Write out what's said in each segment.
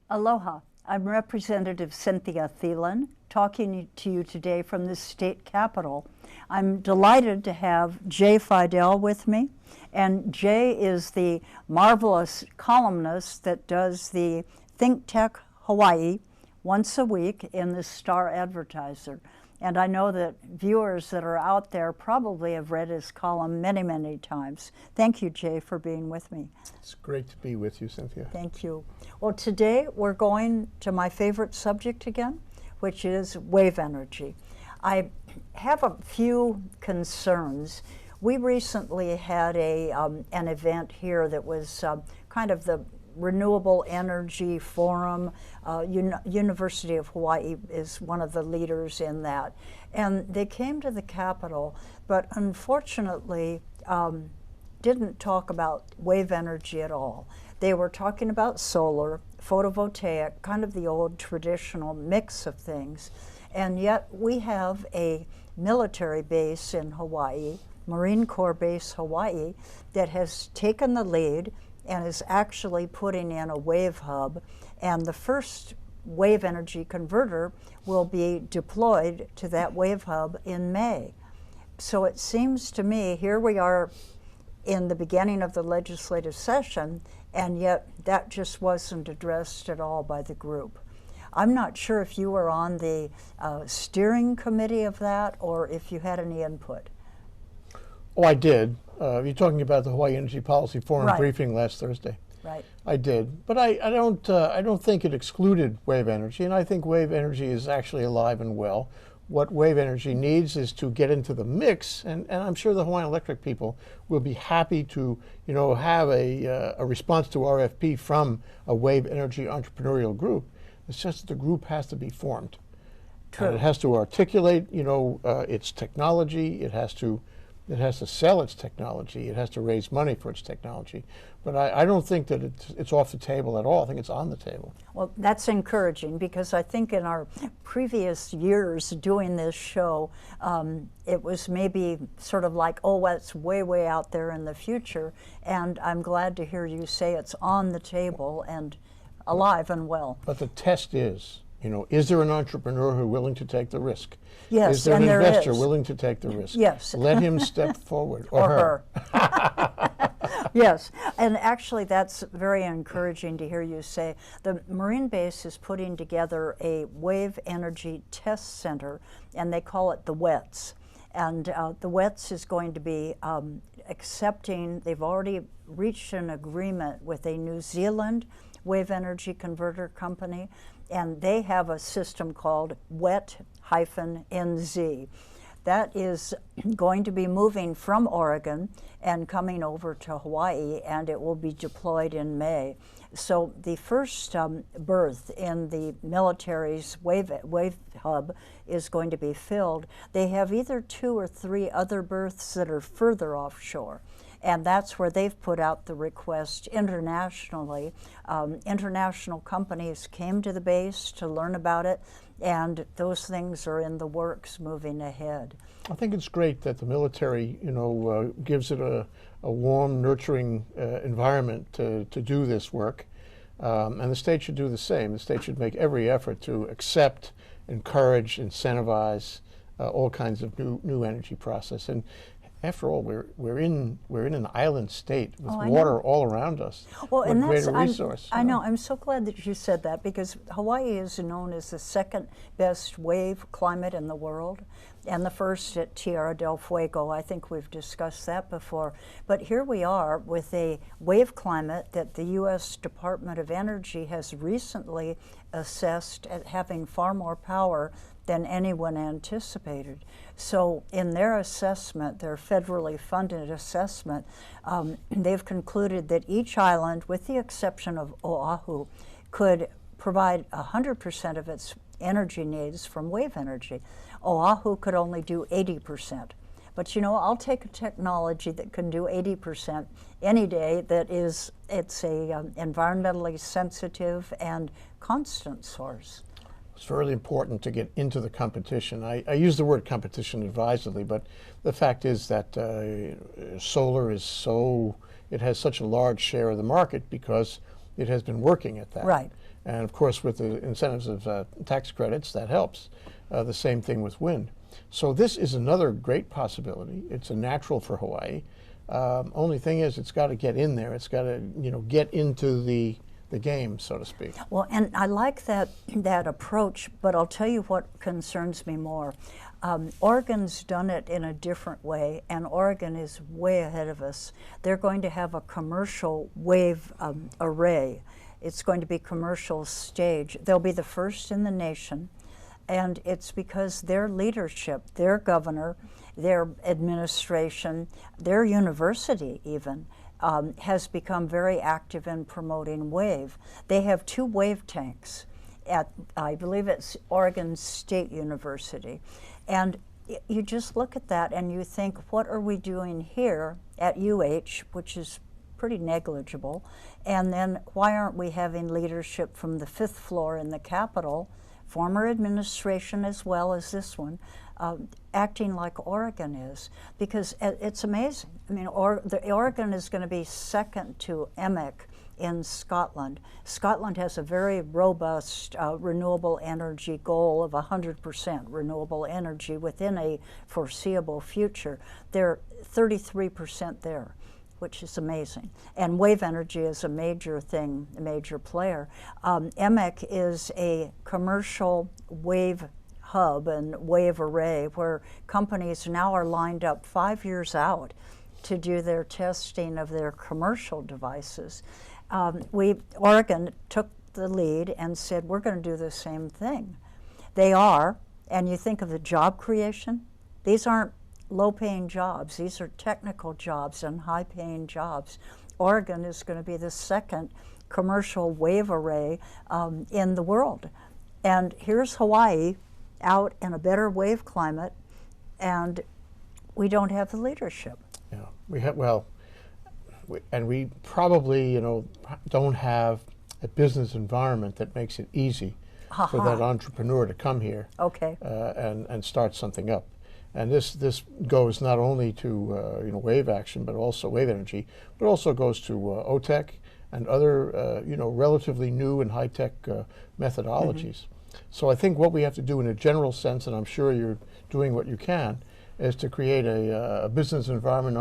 Aloha. I'm Representative Cynthia Thielen, talking to you today from the state capitol. I'm delighted to have Jay Fidell with me, and Jay is the marvelous columnist that does the Think Tech Hawaii once a week in the Star Advertiser. And I know that viewers that are out there probably have read his column many, many times. Thank you, Jay, for being with me. It's great to be with you, Cynthia. Thank you. Well, today we're going to my favorite subject again, which is wave energy. I have a few concerns. We recently had an event here that was kind of the Renewable Energy Forum. University of Hawaii is one of the leaders in that. And they came to the Capitol, but unfortunately didn't talk about wave energy at all. They were talking about solar, photovoltaic, kind of the old traditional mix of things. And yet we have a military base in Hawaii, Marine Corps Base Hawaii, that has taken the lead and is actually putting in a wave hub, and the first wave energy converter will be deployed to that wave hub in May. So it seems to me, here we are in the beginning of the legislative session, and yet that just wasn't addressed at all by the group. I'm not sure if you were on the steering committee of that or if you had any input. Oh, I did. You're talking about the Hawaii Energy Policy Forum Right. briefing last Thursday. Right. I did, but I don't think it excluded wave energy, and I think wave energy is actually alive and well. What wave energy needs is to get into the mix, and I'm sure the Hawaiian Electric people will be happy to, have a response to RFP from a wave energy entrepreneurial group. It's just that the group has to be formed. True. And it has to articulate, its technology. It has to sell its technology. It has to raise money for its technology. But I don't think that it's off the table at all. I think it's on the table. Well, that's encouraging, because I think in our previous years doing this show, it was maybe sort of like, oh, well, it's way, way out there in the future. And I'm glad to hear you say it's on the table and alive and well. But the test is, is there an entrepreneur who's willing to take the risk? Yes, is there and an there investor is. willing to take the risk? Yes. Let him step forward, or her. Yes, and actually that's very encouraging to hear you say. The Marine Base is putting together a wave energy test center, and they call it the WETS. And the WETS is going to be accepting, they've already reached an agreement with a New Zealand wave energy converter company, and they have a system called WET-NZ. That is going to be moving from Oregon and coming over to Hawaii, and it will be deployed in May. So the first berth in the military's wave hub is going to be filled. They have either 2 or 3 other berths that are further offshore. And that's where they've put out the request internationally. International companies came to the base to learn about it, and those things are in the works moving ahead. I think it's great that the military, gives it a warm, nurturing environment to do this work. And the state should do the same. The state should make every effort to accept, encourage, incentivize all kinds of new energy process. And after all, we're in an island state with water all around us. Well, what and that's greater resource? I know. I'm so glad that you said that, because Hawaii is known as the second best wave climate in the world, and the first at Tierra del Fuego. I think we've discussed that before. But here we are with a wave climate that the U.S. Department of Energy has recently assessed at having far more power than anyone anticipated. So in their assessment, their federally funded assessment, they've concluded that each island, with the exception of Oahu, could provide 100% of its energy needs from wave energy. Oahu could only do 80%. But I'll take a technology that can do 80% any day it's a environmentally sensitive and constant source. It's really important to get into the competition. I use the word competition advisedly, but the fact is that solar is it has such a large share of the market because it has been working at that. Right. And of course, with the incentives of tax credits, that helps. The same thing with wind. So this is another great possibility. It's a natural for Hawaii. Only thing is, it's got to get in there. It's got to, get into the game, so to speak. Well, and I like that approach, but I'll tell you what concerns me more. Oregon's done it in a different way, and Oregon is way ahead of us. They're going to have a commercial wave array. It's going to be commercial stage. They'll be the first in the nation, and it's because their leadership, their governor, their administration, their university even, has become very active in promoting wave. They have 2 wave tanks at, I believe it's Oregon State University. And you just look at that and you think, what are we doing here at UH, which is pretty negligible, and then why aren't we having leadership from the 5th floor in the Capitol, former administration as well as this one, acting like Oregon is? Because it's amazing. I mean, Oregon is going to be second to EMEC in Scotland. Scotland has a very robust renewable energy goal of 100% renewable energy within a foreseeable future. They're 33% there, which is amazing. And wave energy is a major thing, a major player. EMEC is a commercial wave hub and wave array where companies now are lined up 5 years out to do their testing of their commercial devices. Oregon took the lead and said, we're going to do the same thing. They are, and you think of the job creation, these aren't low-paying jobs. These are technical jobs and high-paying jobs. Oregon is going to be the second commercial wave array in the world. And here's Hawaii out in a better wave climate, and we don't have the leadership. Yeah, we have, and we probably, don't have a business environment that makes it easy for that entrepreneur to come here and start something up. And this goes not only to wave action, but also wave energy, but also goes to OTEC and other relatively new and high-tech methodologies. So I think what we have to do in a general sense, and I'm sure you're doing what you can, is to create a business environment,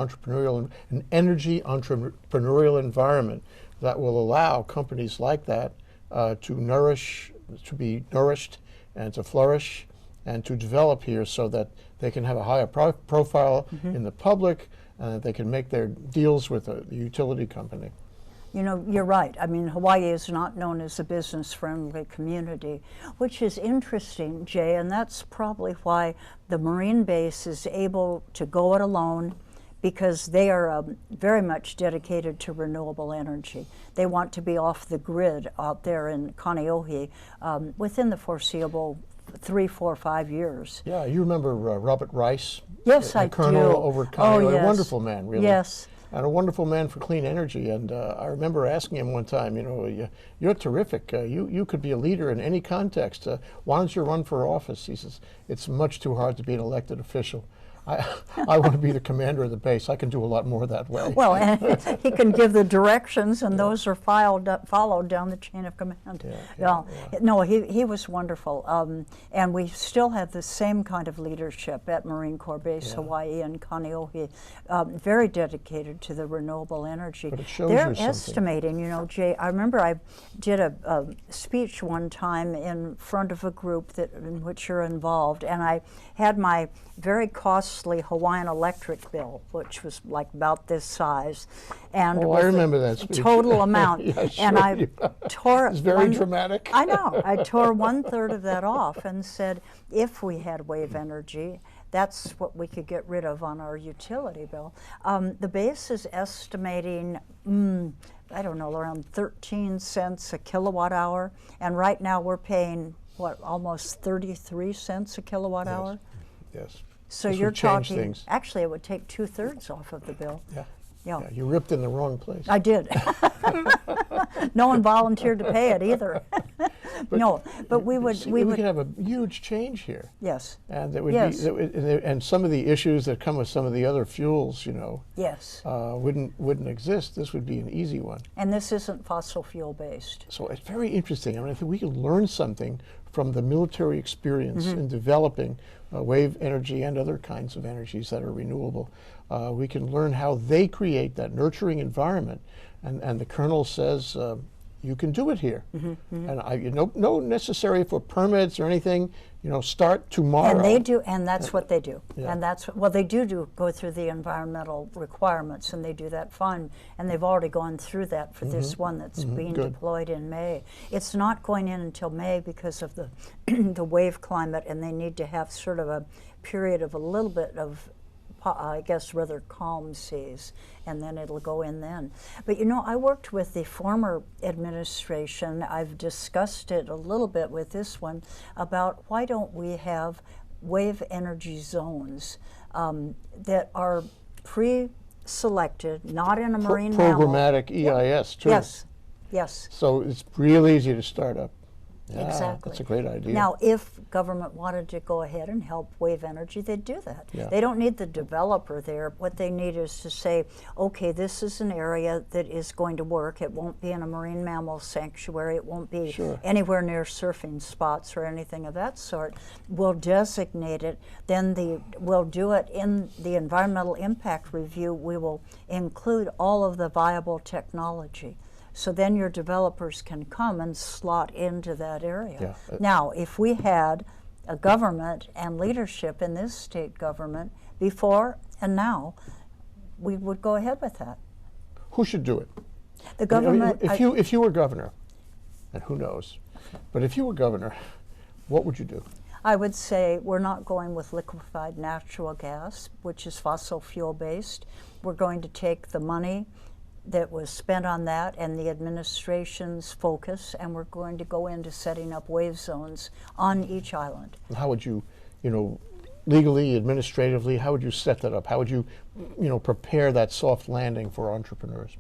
an energy entrepreneurial environment that will allow companies like that to be nourished and to flourish and to develop here so that they can have a higher profile in the public and that they can make their deals with the utility company. You're right. I mean, Hawaii is not known as a business-friendly community, which is interesting, Jay, and that's probably why the Marine base is able to go it alone, because they are very much dedicated to renewable energy. They want to be off the grid out there in Kaneohe within the foreseeable 3, 4, 5 years. Yeah, you remember Robert Rice? Yes, I do. Colonel over at Kaneohe, yes. A wonderful man, really. Yes. And a wonderful man for clean energy. And I remember asking him one time, you're terrific. You could be a leader in any context. Why don't you run for office? He says, it's much too hard to be an elected official. I want to be the commander of the base. I can do a lot more that way. Well, and he can give the directions, and those are followed down the chain of command. No, he was wonderful. And we still have the same kind of leadership at Marine Corps Base Hawaii and Kaneohe, very dedicated to the renewable energy. But it shows They're you something. estimating, Jay, I remember I did a speech one time in front of a group in which you're involved, and I had my very costly Hawaiian Electric bill, which was like about this size, and I remember that speech. Total amount. Yeah, sure, and I tore. It's very dramatic. I know. I tore 1/3 of that off and said, if we had wave energy, that's what we could get rid of on our utility bill. The base is estimating, I don't know, around 13 cents a kilowatt hour, and right now we're paying almost 33 cents a kilowatt hour. Yes. So this you're would change talking, things. actually it would take 2/3 off of the bill. Yeah, you ripped in the wrong place. I did. No one volunteered to pay it either. No, but we would, see, we we would, could have a huge change here. yes, And that would Yes. be, and some of the issues that come with some of the other fuels, yes. wouldn't exist. This would be an easy one. And this isn't fossil fuel based. So it's very interesting. I mean, I think we can learn something from the military experience in developing wave energy and other kinds of energies that are renewable. We can learn how they create that nurturing environment. And the colonel says, you can do it here. And no necessary for permits or anything. Start tomorrow. And they do, and that's what they do. Yeah. And that's, well, they do go through the environmental requirements, and they do that fine. And they've already gone through that for this one that's being Good. deployed in May. It's not going in until May because of the, the wave climate, and they need to have sort of a period of a little bit of, I guess, rather calm seas, and then it'll go in then. But I worked with the former administration. I've discussed it a little bit with this one about why don't we have wave energy zones that are pre-selected, not in a marine mammal. Programmatic EIS, too. Yes, yes. So it's real easy to start up. Yeah, Exactly. That's a great idea. Now, if government wanted to go ahead and help wave energy, they'd do that. Yeah. They don't need the developer there. What they need is to say, okay, this is an area that is going to work. It won't be in a marine mammal sanctuary. It won't be Sure. anywhere near surfing spots or anything of that sort. We'll designate it. Then we'll do it in the environmental impact review. We will include all of the viable technology. So then your developers can come and slot into that area. Yeah. Now, if we had a government and leadership in this state government before and now, we would go ahead with that. Who should do it? The government, If you were governor, and who knows, but if you were governor, what would you do? I would say we're not going with liquefied natural gas, which is fossil fuel based. We're going to take the money that was spent on that and the administration's focus, and we're going to go into setting up wave zones on each island. How would you, legally, administratively, how would you set that up? How would you, prepare that soft landing for entrepreneurs?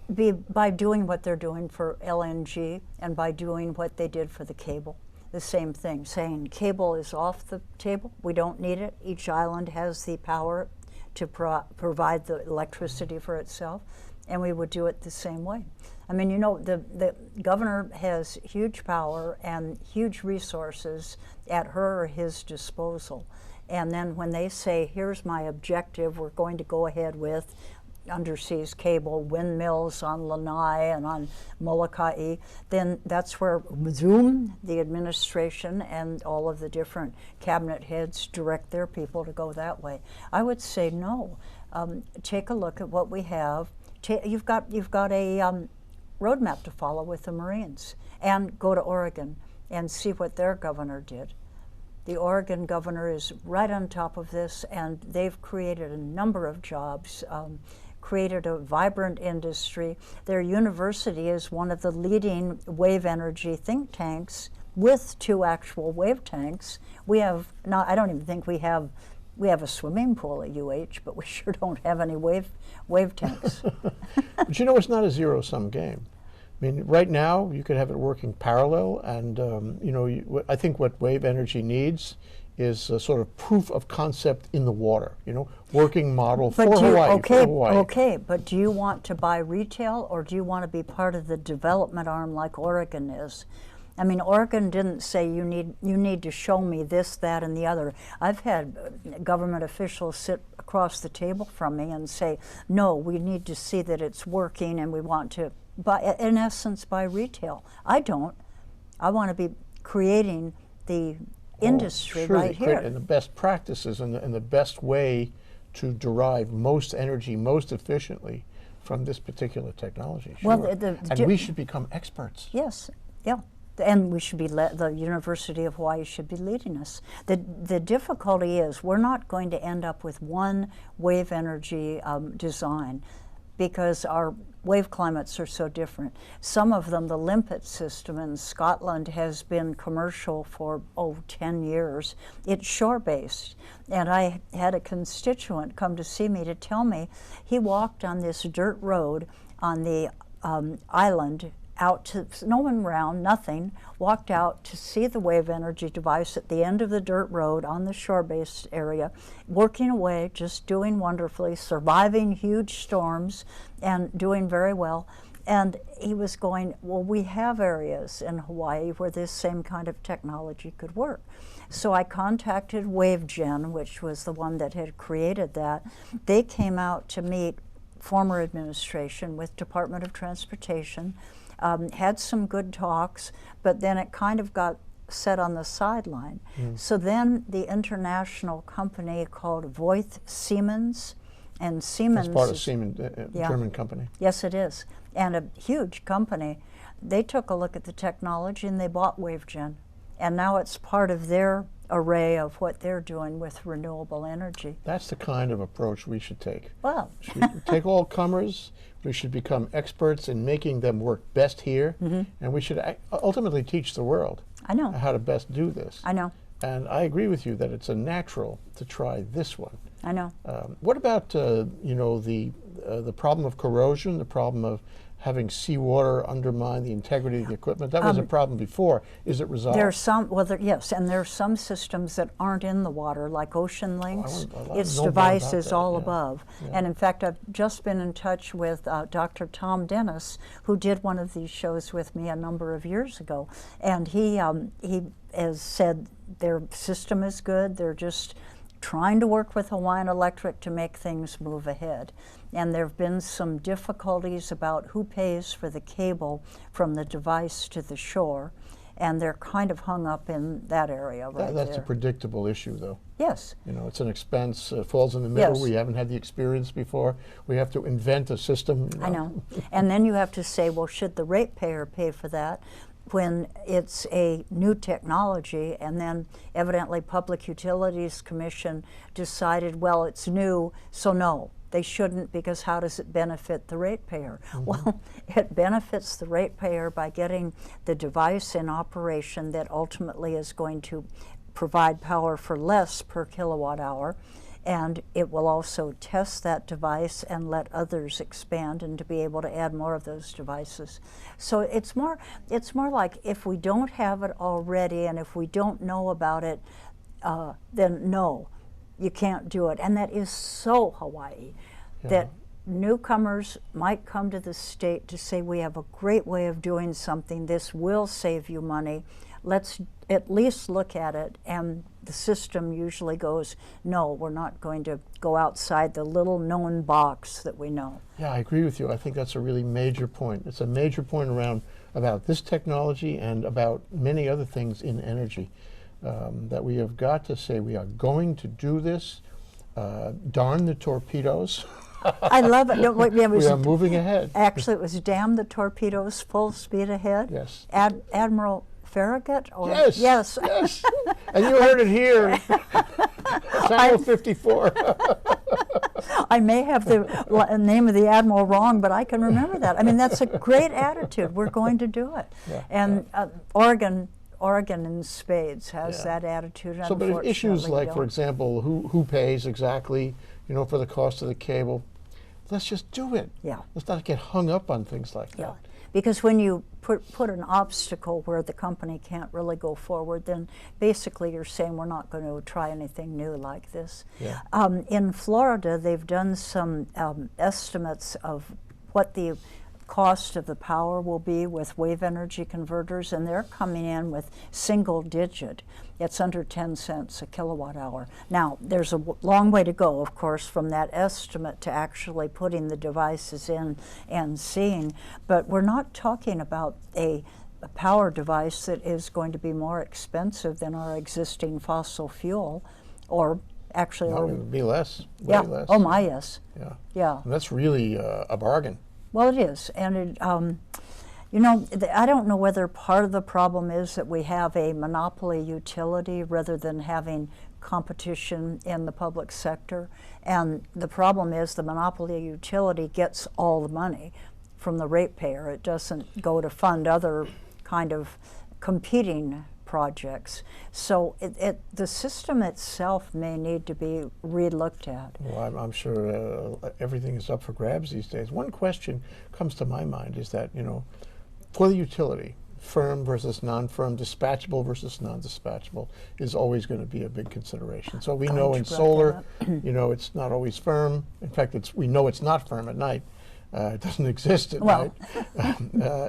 By doing what they're doing for LNG and by doing what they did for the cable. The same thing, saying cable is off the table, we don't need it. Each island has the power to provide the electricity for itself, and we would do it the same way. I mean, the governor has huge power and huge resources at her or his disposal. And then when they say, here's my objective, we're going to go ahead with underseas cable, windmills on Lanai and on Molokai, then that's where Zoom, the administration, and all of the different cabinet heads direct their people to go that way. I would say no. Take a look at what we have. You've got a roadmap to follow with the Marines, and go to Oregon and see what their governor did. The Oregon governor is right on top of this, and they've created a number of jobs, created a vibrant industry. Their university is one of the leading wave energy think tanks with 2 actual wave tanks. We have not, I don't even think we have a swimming pool at UH, but we sure don't have any wave tanks. But it's not a zero-sum game. I mean, right now you could have it working parallel, and I think what wave energy needs is a sort of proof of concept in the water. Working model for Hawaii. Okay, but do you want to buy retail, or do you want to be part of the development arm like Oregon is? I mean, Oregon didn't say you need to show me this, that, and the other. I've had government officials sit across the table from me and say, no, we need to see that it's working, and we want to buy, in essence, buy retail. I don't. I want to be creating the industry right here. And the best practices and the best way to derive most energy most efficiently from this particular technology. Sure. Well, and we should become experts. Yes, yeah. And we should be, the University of Hawaii should be leading us. The difficulty is we're not going to end up with one wave energy design, because our wave climates are so different. Some of them, the limpet system in Scotland has been commercial for 10 years. It's shore-based. And I had a constituent come to see me to tell me he walked on this dirt road on the island out to, no one around, nothing, walked out to see the wave energy device at the end of the dirt road on the shore-based area, working away, just doing wonderfully, surviving huge storms and doing very well. And he was going, well, we have areas in Hawaii where this same kind of technology could work. So I contacted WaveGen, which was the one that had created that. They came out to meet former administration with Department of Transportation, had some good talks, but then it kind of got set on the sideline. So then the international company called Voith Siemens, and Siemens— That's part of Siemens, German company. Yes, it is, and a huge company. They took a look at the technology and they bought WaveGen, and now it's part of their array of what they're doing with renewable energy. That's the kind of approach we should take. Well, We should take all comers, we should become experts in making them work best here, and we should ultimately teach the world I know. how to best do this. I know. And I agree with you that it's a natural to try this one. I know. What about you know, the problem of corrosion, the problem of having seawater undermine the integrity of the equipment? That was a problem before. Is it resolved? There are some, well, yes, and there are some systems that aren't in the water, like Ocean Links. Its device is all above. And in fact, I've just been in touch with Dr. Tom Dennis, who did one of these shows with me a number of years ago. And he has said their system is good. They're just trying to work with Hawaiian Electric to make things move ahead. And there have been some difficulties about who pays for the cable from the device to the shore, and they're kind of hung up in that area right there. That's a predictable issue, though. Yes. You know, it's an expense, falls in the middle. Yes. We haven't had the experience before. We have to invent a system. I know. And then you have to say, well, should the ratepayer pay for that when it's a new technology? And then evidently Public Utilities Commission decided, well, it's new, so no. They shouldn't, because how does it benefit the ratepayer? Well, it benefits the ratepayer by getting the device in operation that ultimately is going to provide power for less per kilowatt hour, and it will also test that device and let others expand and to be able to add more of those devices. So it's more like, if we don't have it already and if we don't know about it, then no. You can't do it. And that is so Hawaii, that newcomers might come to the state to say, we have a great way of doing something, this will save you money, let's at least look at it. And the system usually goes, no, we're not going to go outside the little known box that we know. Yeah, I agree with you. I think that's a really major point. It's a major point about this technology and about many other things in energy. That we have got to say, we are going to do this. Darn the torpedoes. I love it. No, wait, yeah, we are moving ahead. Actually, it was damn the torpedoes, full speed ahead. Yes. Admiral Farragut? Or, yes. Yes. Yes. And you heard it here. Channel 54. I may have the name of the admiral wrong, but I can remember that. I mean, that's a great attitude. We're going to do it. Yeah, and Oregon in spades has that attitude. So, but if issues like, for example, who pays exactly, you know, for the cost of the cable, let's just do it. Yeah. Let's not get hung up on things like that. Because when you put an obstacle where the company can't really go forward, then basically you're saying we're not going to try anything new like this. Yeah. In Florida, they've done some estimates of what the cost of the power will be with wave energy converters, and they're coming in with single digit. It's under 10 cents a kilowatt hour. Now, there's a long way to go, of course, from that estimate to actually putting the devices in and seeing, but we're not talking about a power device that is going to be more expensive than our existing fossil fuel, or actually, No, it would be less, way yeah. less. Oh my, yes. Yeah. Yeah. And that's really a bargain. Well, it is, and it, you know, I don't know whether part of the problem is that we have a monopoly utility rather than having competition in the public sector, and the problem is the monopoly utility gets all the money from the ratepayer. It doesn't go to fund other kind of competing projects. So the system itself may need to be re-looked at. Well, I'm sure everything is up for grabs these days. One question comes to my mind is that, you know, For the utility, firm versus non-firm, dispatchable versus non-dispatchable is always going to be a big consideration. So we know in solar, you know, it's not always firm. In fact, we know it's not firm at night. It doesn't exist at night.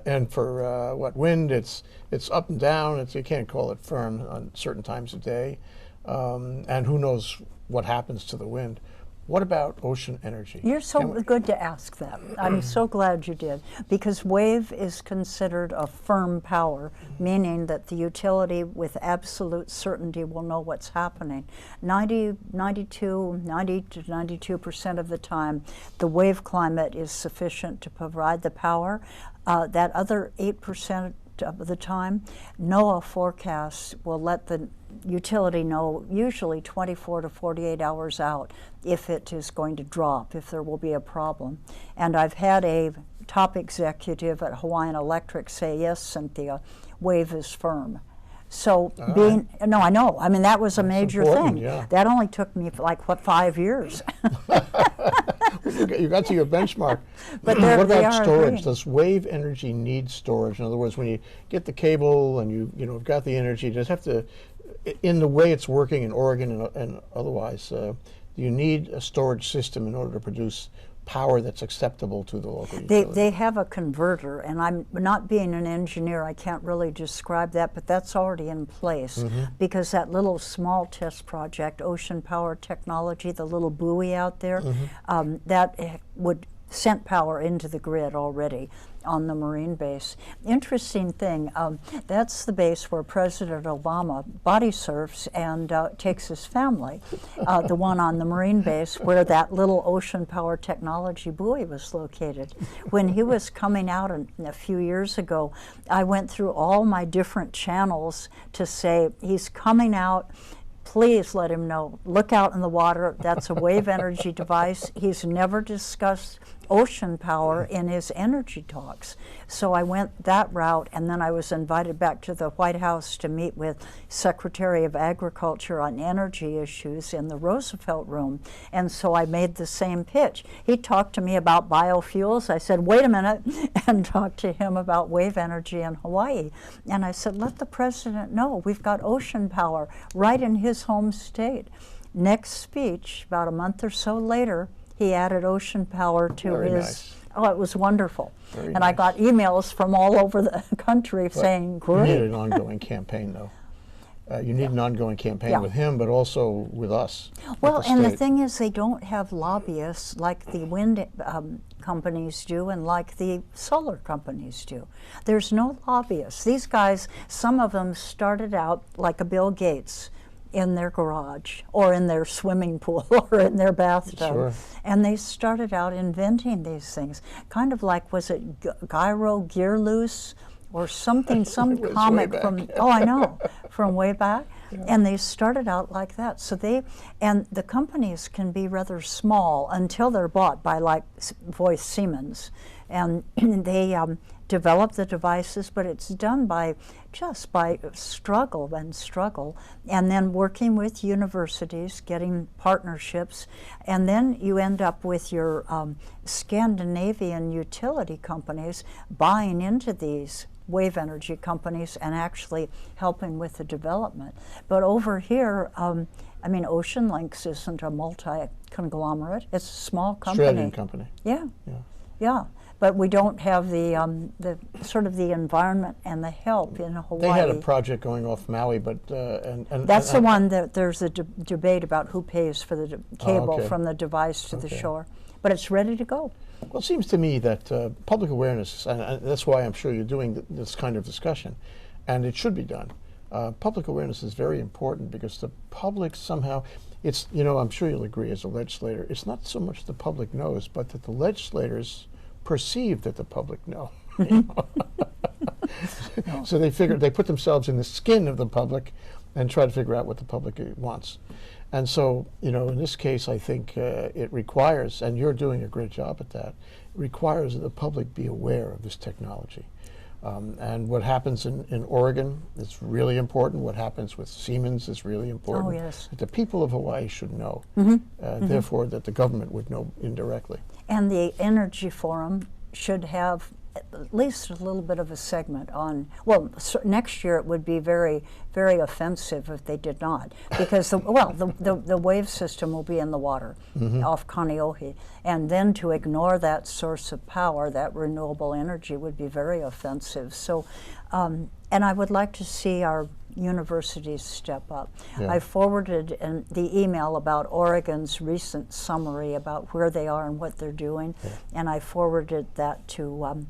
And for wind, it's up and down. You can't call it firm on certain times of day. And who knows what happens to the wind. What about ocean energy? You're so good to ask that. I'm so glad you did, because wave is considered a firm power, meaning that the utility with absolute certainty will know what's happening. 90 to 92% of the time, the wave climate is sufficient to provide the power. That other 8% of the time, NOAA forecasts will let the utility know usually 24 to 48 hours out if it is going to drop, if there will be a problem. And I've had a top executive at Hawaiian Electric say, yes, Cynthia, wave is firm. So no, I know. I mean, that was a major thing. Yeah. That only took me like, 5 years. You got to your benchmark. But what about storage? agreeing. Does wave energy need storage? In other words, when you get the cable and you've got the energy, does have to, in the way it's working in Oregon and otherwise, you need a storage system in order to produce power that's acceptable to the local utility? They have a converter, and I'm not being an engineer, I can't really describe that, but that's already in place, because that little small test project, Ocean Power Technology, the little buoy out there, that would sent power into the grid already on the Marine base. Interesting thing, that's the base where President Obama body surfs and takes his family. The one on the Marine base where that little Ocean Power Technology buoy was located. When he was coming out a few years ago, I went through all my different channels to say, he's coming out, please let him know. Look out in the water. That's a wave energy device. He's never discussed ocean power in his energy talks. So I went that route, and then I was invited back to the White House to meet with Secretary of Agriculture on energy issues in the Roosevelt Room. And so I made the same pitch. He talked to me about biofuels. I said, wait a minute, and talked to him about wave energy in Hawaii. And I said, let the president know we've got ocean power right in his home state. Next speech, about a month or so later, he added ocean power to Very his. Nice. Oh, it was wonderful. Very and nice. I got emails from all over the country saying, great. You need an ongoing campaign, though. You need an ongoing campaign with him, but also with us. Well, with and the state. thing is, they don't have lobbyists like the wind companies do and like the solar companies do. There's no lobbyists. These guys, some of them started out like a Bill Gates, in their garage or in their swimming pool or in their bathtub. Sure. And they started out inventing these things. Kind of like, was it Gyro Gear Loose or something, some comic from, oh, I know, from way back. Yeah. And they started out like that. So and the companies can be rather small until they're bought by like Voice Siemens. And they develop the devices, but it's done by struggle, and then working with universities, getting partnerships, and then you end up with your Scandinavian utility companies buying into these wave energy companies and actually helping with the development. But over here, I mean, Ocean Links isn't a multi-conglomerate, it's a small company. Australian company. Yeah. But we don't have the sort of the environment and the help in Hawaii. They had a project going off Maui, but that's the one that there's a debate about who pays for the cable from the device to the shore. But it's ready to go. Well, it seems to me that public awareness, and that's why I'm sure you're doing this kind of discussion, and it should be done. Public awareness is very important because the public somehow, it's, I'm sure you'll agree as a legislator, it's not so much the public knows, but that the legislators perceive that the public know. So they put themselves in the skin of the public and try to figure out what the public wants. And so, in this case, I think it requires, and you're doing a great job at that, it requires that the public be aware of this technology. And what happens in Oregon is really important. What happens with Siemens is really important. Oh, yes. That the people of Hawaii should know, therefore that the government would know indirectly. And the Energy Forum should have at least a little bit of a segment on, well, next year it would be very, very offensive if they did not, because the wave system will be in the water off Kaneohe, and then to ignore that source of power, that renewable energy, would be very offensive. So, and I would like to see our universities step up. Yeah. I forwarded the email about Oregon's recent summary about where they are and what they're doing, and I forwarded that to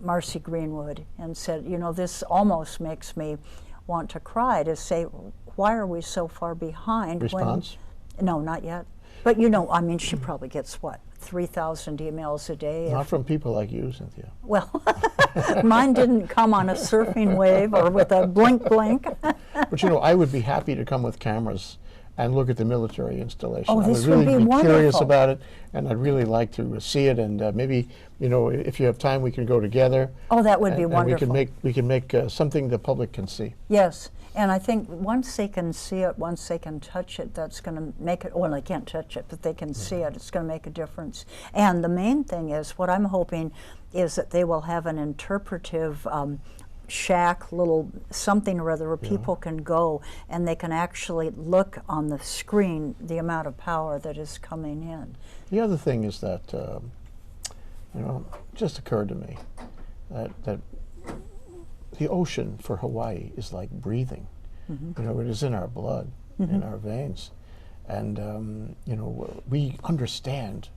Marcy Greenwood and said, you know, this almost makes me want to cry, to say, why are we so far behind? Response? No, not yet. But you know, I mean, she probably gets, what, 3,000 emails a day? Not from people like you, Cynthia. Well, mine didn't come on a surfing wave or with a blink blink. But you know, I would be happy to come with cameras and look at the military installation. Oh, I this would really would be curious wonderful. about it, and I'd really like to see it. And maybe, you know, if you have time, we can go together. Oh, that would be and wonderful. we can make something the public can see. Yes, and I think once they can see it, once they can touch it, that's going to make it, well, they can't touch it, but they can see it, it's going to make a difference. And the main thing is, what I'm hoping is that they will have an interpretive shack, little something or other, where people can go and they can actually look on the screen the amount of power that is coming in. The other thing is that, you know, it just occurred to me that the ocean for Hawaii is like breathing. You know, it is in our blood, in our veins. And, you know, we understand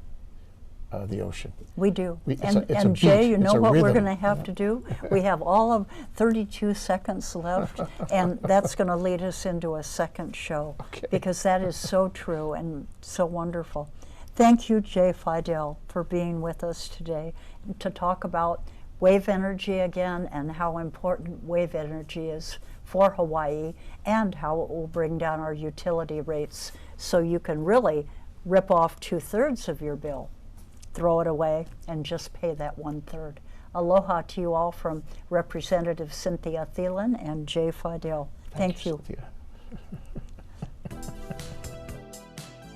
the ocean. We do. It's a and Jay, beat. you know It's a what we're rhythm. going to have to do? We have all of 32 seconds left, and that's going to lead us into a second show, Okay. because that is so true and so wonderful. Thank you, Jay Fidell, for being with us today to talk about wave energy again, and how important wave energy is for Hawaii, and how it will bring down our utility rates, so you can really rip off 2/3 of your bill, throw it away, and just pay that 1/3. Aloha to you all from Representative Cynthia Thielen and Jay Fidell. Thank you. Cynthia.